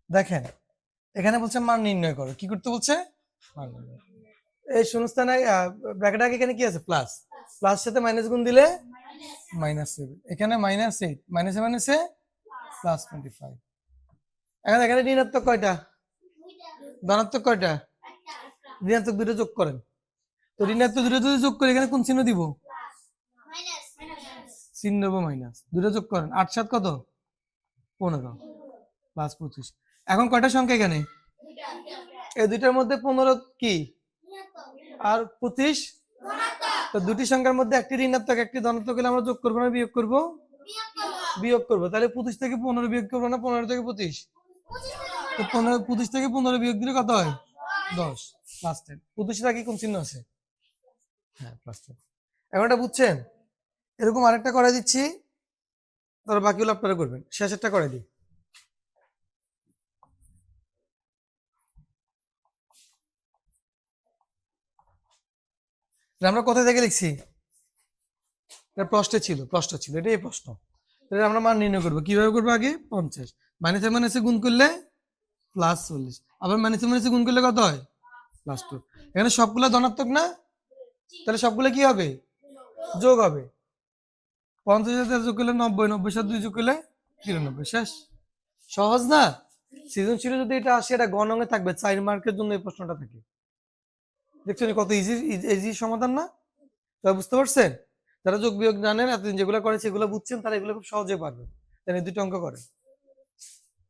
দেখেন এখানে বলছে মান নির্ণয় করো, কি করতে বলছে? মান নির্ণয়। এই শূন্যস্থানে ব্র্যাকেট আগে এখানে কি আছে? প্লাস। প্লাস সাথে মাইনাস গুণ দিলে -7, এখানে -8, মাইনাসে মাইনাসে +25। এখন এখানে ঋণাত্মক কয়টা? ধনাত্মক কয়টা? ঋণাত্মক দুটো যোগ করেন। তো ঋণাত্মক দুটো যদি যোগ করি এখানে কোন চিহ্ন দিব? চিহ্ন দেবো মাইনাস। দুটো যোগ করেন, 8 7 কত? 15 +25। এখন কয়টা সংখ্যা এখানে? এই দুইটার মধ্যে 15 কি আর 25 তো দুটি সংখ্যার মধ্যে একটি ঋণাত্মক একটি ধনাত্মক হলে আমরা যোগ করবো না বিয়োগ করব? বিয়োগ করবো। তাহলে 25 থেকে 15 বিয়োগ করবো না 15 থেকে 25? তো 25 থেকে 15 বিয়োগ দিলে কত হয়? 10 +10। 25 এর আগে কোন চিহ্ন আছে? হ্যাঁ +10। এখন এটা বুঝছেন? এরকম আরেকটা করে দিচ্ছি, তারপর বাকিগুলো আপনারা করবেন। শেষেরটা করে দিই। আমরা কোথা থেকে লিখছি? এটা প্রশ্নে ছিল, প্রশ্ন ছিল, এটা এই প্রশ্ন। তাহলে আমরা মান নির্ণয় করবো, কিভাবে করবো? আগে 50 মাইনাসে মাইনাসে গুণ করলে +40, আবার মাইনাসে মাইনাসে গুণ করলে কত হয়? +2। এখানে সবগুলো ধনাত্মক না, তাহলে সবগুলো কি হবে? যোগ হবে। 50 সাথে যোগ করলে 90, 90 সাথে 2 যোগ করলে 93। শেষ। সহজ না? সৃজনশীল যদি এটা আসে, এটা গণঙে থাকবে, 4 মার্কের জন্য এই প্রশ্নটা থাকে। দেখছেন কত ইজি ইজি সমাধান না? তো বুঝতে পারছেন? যারা যোগ বিয়োগ জানেন, এতদিন যেগুলো করেছে এগুলো বুঝছেন, তারা এগুলো খুব সহজে পারবেন। তাহলে 2টা অঙ্ক করেন।